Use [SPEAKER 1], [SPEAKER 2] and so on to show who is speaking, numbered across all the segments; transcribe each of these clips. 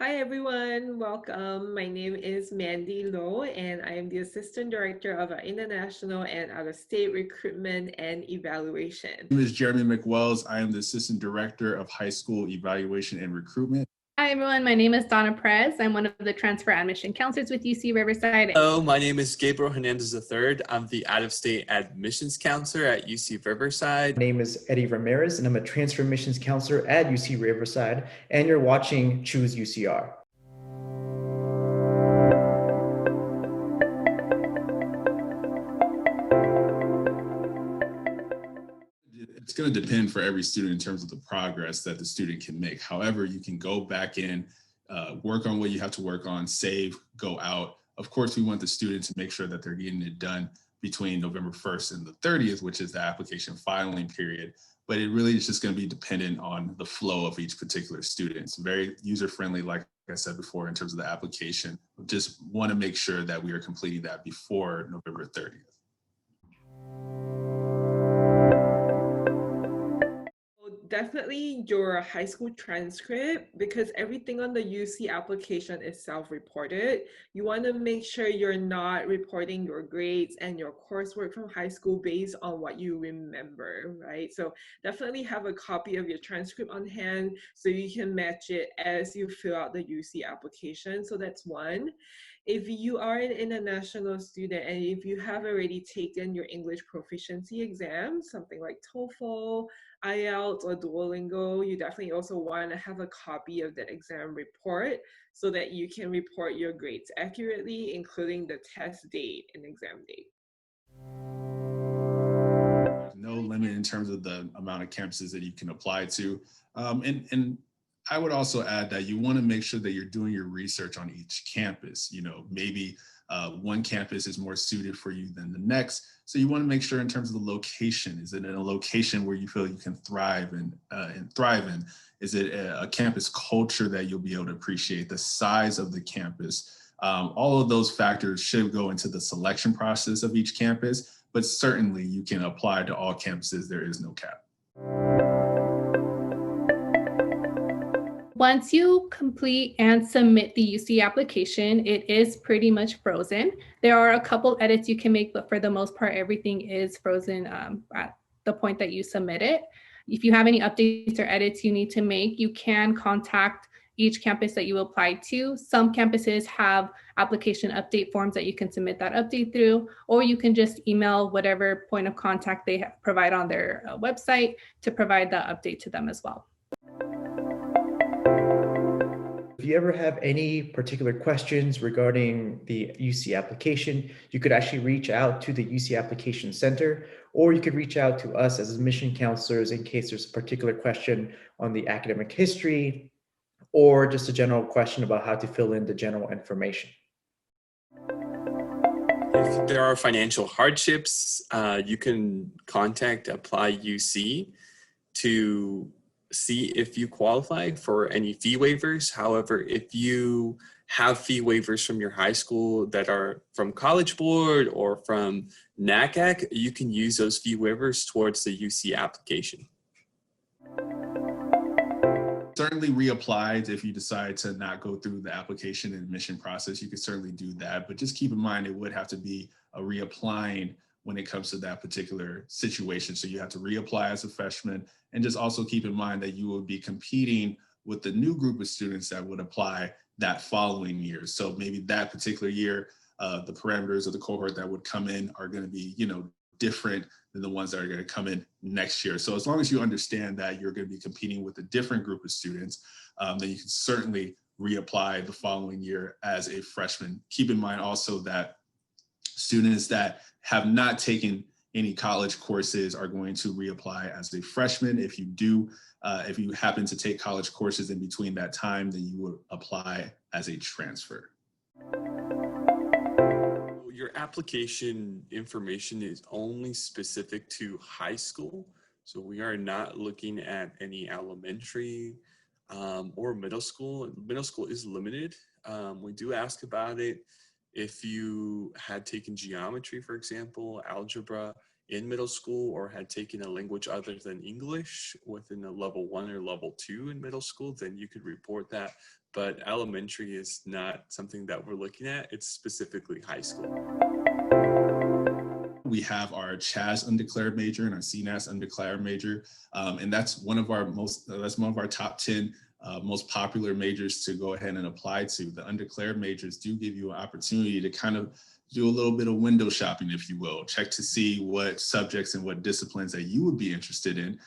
[SPEAKER 1] Hi everyone, welcome. My name is Mandy Low and I am the Assistant Director of International and Out-of-State Recruitment and Evaluation.
[SPEAKER 2] My name is Jeremy McWells. I am the Assistant Director of High School Evaluation and Recruitment.
[SPEAKER 3] Hi everyone, my name is Donna Perez. I'm one of the transfer admission counselors with UC Riverside.
[SPEAKER 4] Hello, my name is Gabriel Hernandez III. I'm the out-of-state admissions counselor at UC Riverside.
[SPEAKER 5] My name is Eddie Ramirez and I'm a transfer admissions counselor at UC Riverside, and you're watching Choose UCR.
[SPEAKER 2] It's going to depend for every student in terms of the progress that the student can make. However, you can go back in, work on what you have to work on, save, go out. Of course, we want the student to make sure that they're getting it done between November 1st and the 30th, which is the application filing period. But it really is just going to be dependent on the flow of each particular student. It's very user-friendly, like I said before, in terms of the application. We just want to make sure that we are completing that before November 30th.
[SPEAKER 1] Definitely your high school transcript, because everything on the UC application is self-reported. You want to make sure you're not reporting your grades and your coursework from high school based on what you remember, right? So definitely have a copy of your transcript on hand so you can match it as you fill out the UC application. So that's one. If you are an international student and if you have already taken your English proficiency exam, something like TOEFL, IELTS, or Duolingo, you definitely also want to have a copy of that exam report so that you can report your grades accurately, including the test date and exam date.
[SPEAKER 2] There's no limit in terms of the amount of campuses that you can apply to. And I would also add that you want to make sure that you're doing your research on each campus. You know, maybe one campus is more suited for you than the next. So you want to make sure in terms of the location, is it in a location where you feel you can thrive and thrive in? Is it a campus culture that you'll be able to appreciate? The size of the campus? All of those factors should go into the selection process of each campus, but certainly you can apply to all campuses. There is no cap.
[SPEAKER 3] Once you complete and submit the UC application, it is pretty much frozen. There are a couple edits you can make, but for the most part, everything is frozen at the point that you submit it. If you have any updates or edits you need to make, you can contact each campus that you apply to. Some campuses have application update forms that you can submit that update through, or you can just email whatever point of contact they provide on their website to provide the update to them as well.
[SPEAKER 5] If you ever have any particular questions regarding the UC application, you could actually reach out to the UC Application Center, or you could reach out to us as admission counselors in case there's a particular question on the academic history or just a general question about how to fill in the general information.
[SPEAKER 4] If there are financial hardships, you can contact Apply UC to see if you qualify for any fee waivers. However, if you have fee waivers from your high school that are from College Board or from NACAC, you can use those fee waivers towards the UC application.
[SPEAKER 2] Certainly reapply if you decide to not go through the application and admission process. You can certainly do that, but just keep in mind it would have to be a reapplying when it comes to that particular situation. So you have to reapply as a freshman, and just also keep in mind that you will be competing with the new group of students that would apply that following year. So maybe that particular year, the parameters of the cohort that would come in are going to be, different than the ones that are going to come in next year. So as long as you understand that you're going to be competing with a different group of students, then you can certainly reapply the following year as a freshman. Keep in mind also that students that have not taken any college courses are going to reapply as a freshman. If you happen to take college courses in between that time, then you would apply as a transfer.
[SPEAKER 4] Your application information is only specific to high school. So we are not looking at any elementary or middle school. Middle school is limited. We do ask about it. If you had taken geometry, for example, algebra in middle school, or had taken a language other than English within a level 1 or level 2 in middle school, then you could report that. but elementary is not something that we're looking at. It's specifically high school.
[SPEAKER 2] We have our CHAS undeclared major and our CNAS undeclared major, and that's one of our top 10 most popular majors to go ahead and apply to. The undeclared majors do give you an opportunity to kind of do a little bit of window shopping, if you will, check to see what subjects and what disciplines that you would be interested in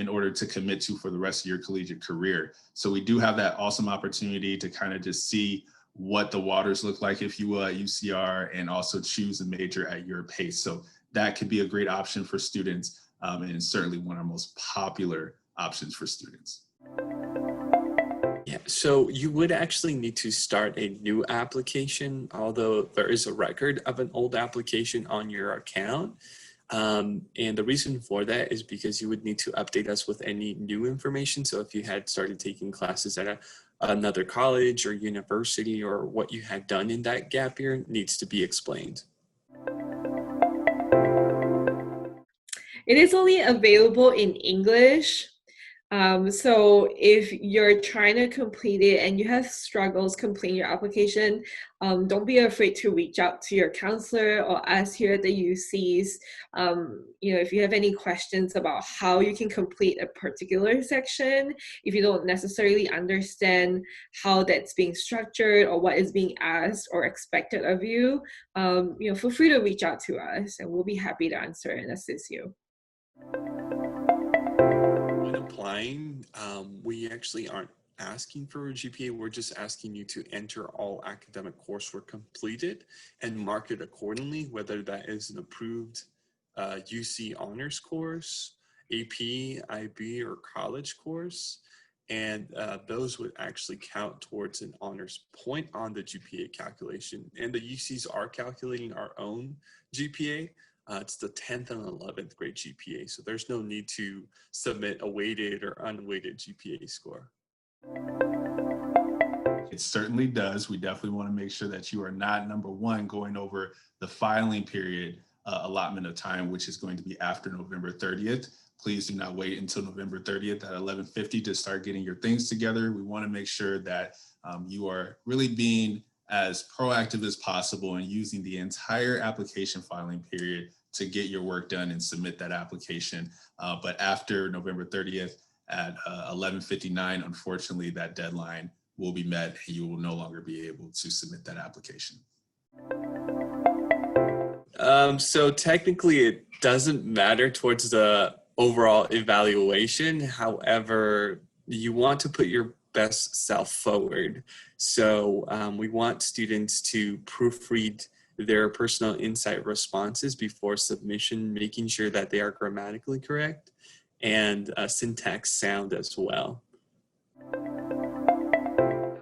[SPEAKER 2] order to commit to for the rest of your collegiate career. So we do have that awesome opportunity to kind of just see what the waters look like, if you will, at UCR, and also choose a major at your pace. So that could be a great option for students, and certainly one of our most popular options for students.
[SPEAKER 4] Yeah, so you would actually need to start a new application, although there is a record of an old application on your account. And the reason for that is because you would need to update us with any new information. So if you had started taking classes at another college or university, or what you had done in that gap year needs to be explained.
[SPEAKER 1] It is only available in English. So if you're trying to complete it and you have struggles completing your application, don't be afraid to reach out to your counselor or us here at the UCs. If you have any questions about how you can complete a particular section, if you don't necessarily understand how that's being structured or what is being asked or expected of you, feel free to reach out to us and we'll be happy to answer and assist you.
[SPEAKER 4] When applying, we actually aren't asking for a GPA. We're just asking you to enter all academic coursework completed and mark it accordingly, whether that is an approved UC honors course, AP, IB, or college course. And those would actually count towards an honors point on the GPA calculation. And the UCs are calculating our own GPA. It's the 10th and 11th grade GPA, so there's no need to submit a weighted or unweighted GPA score.
[SPEAKER 2] It certainly does. We definitely want to make sure that you are not, number one, going over the filing period allotment of time, which is going to be after November 30th. Please do not wait until November 30th at 11:50 to start getting your things together. We want to make sure that you are really being as proactive as possible and using the entire application filing period to get your work done and submit that application. But after November 30th at 11:59, unfortunately, that deadline will be met and you will no longer be able to submit that application.
[SPEAKER 4] So technically it doesn't matter towards the overall evaluation. However, you want to put your best self forward. So we want students to proofread their personal insight responses before submission, making sure that they are grammatically correct and syntax sound as well.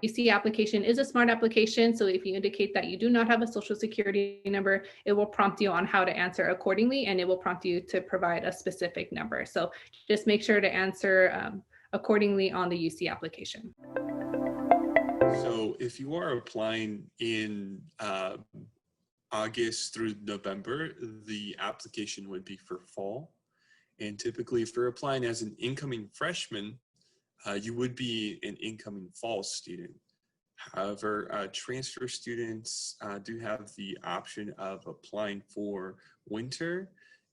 [SPEAKER 3] UC application is a smart application, so if you indicate that you do not have a social security number, it will prompt you on how to answer accordingly, and it will prompt you to provide a specific number. So just make sure to answer accordingly on the UC application.
[SPEAKER 4] So if you are applying in August through November, the application would be for fall. And typically if you're applying as an incoming freshman, you would be an incoming fall student. However, transfer students do have the option of applying for winter,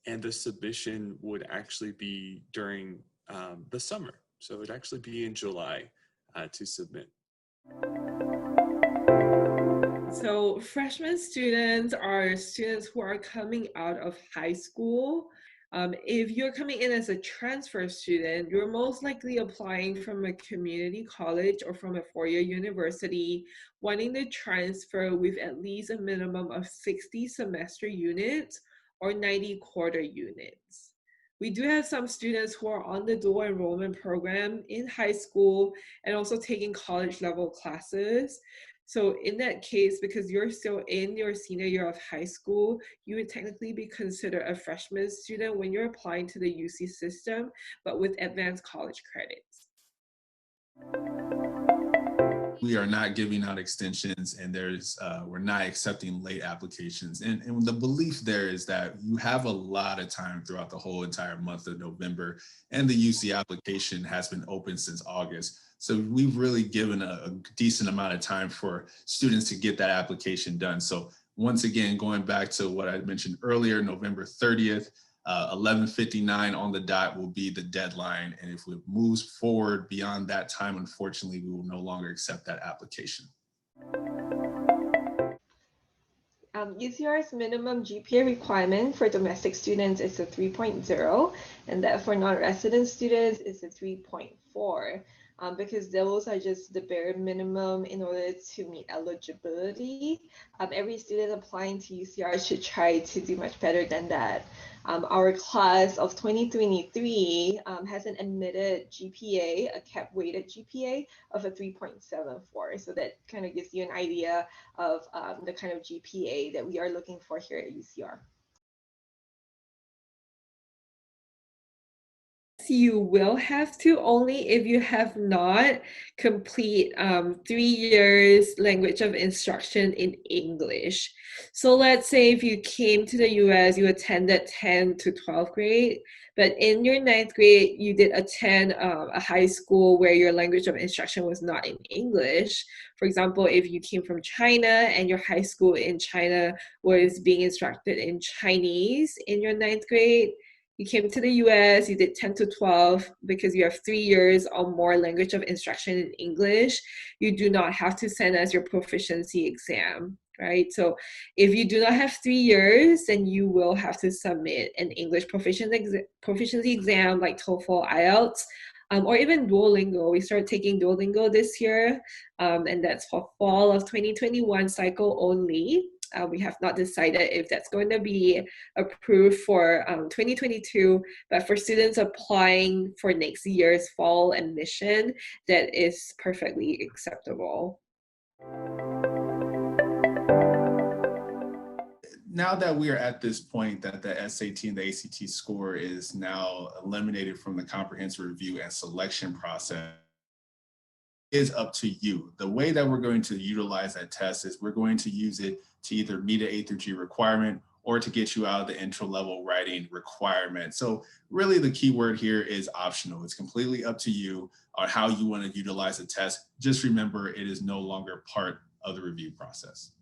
[SPEAKER 4] and the submission would actually be during the summer. So it would actually be in July to submit.
[SPEAKER 1] So freshman students are students who are coming out of high school. If you're coming in as a transfer student, you're most likely applying from a community college or from a four-year university, wanting to transfer with at least a minimum of 60 semester units or 90 quarter units. We do have some students who are on the dual enrollment program in high school and also taking college level classes. So in that case, because you're still in your senior year of high school, you would technically be considered a freshman student when you're applying to the UC system, but with advanced college credits.
[SPEAKER 2] We are not giving out extensions, and we're not accepting late applications. And the belief there is that you have a lot of time throughout the whole entire month of November, and the UC application has been open since August. So we've really given a decent amount of time for students to get that application done. So once again, going back to what I mentioned earlier, November 30th, 11:59 on the dot will be the deadline. And if it moves forward beyond that time, unfortunately, we will no longer accept that application.
[SPEAKER 1] UCR's minimum GPA requirement for domestic students is a 3.0, and that for non-resident students is a 3.4. Because those are just the bare minimum in order to meet eligibility. Every student applying to UCR should try to do much better than that. Our class of 2023 has an admitted GPA, a cap weighted GPA of a 3.74. So that kind of gives you an idea of the kind of GPA that we are looking for here at UCR. You will have to only if you have not complete 3 years language of instruction in English. So let's say if you came to the US, you attended 10th to 12th grade, but in your 9th grade, you did attend a high school where your language of instruction was not in English. For example, if you came from China and your high school in China was being instructed in Chinese in your 9th grade, you came to the US, you did 10 to 12 because you have 3 years or more language of instruction in English, you do not have to send us your proficiency exam, right? So if you do not have 3 years, then you will have to submit an English proficiency exam like TOEFL, IELTS, or even Duolingo. We started taking Duolingo this year, and that's for fall of 2021 cycle only. We have not decided if that's going to be approved for 2022, but for students applying for next year's fall admission, that is perfectly acceptable.
[SPEAKER 2] Now that we are at this point that the SAT and the ACT score is now eliminated from the comprehensive review and selection process, is up to you. The way that we're going to utilize that test is we're going to use it to either meet an A through G requirement or to get you out of the intro level writing requirement. So really the key word here is optional. It's completely up to you on how you want to utilize the test. Just remember, it is no longer part of the review process.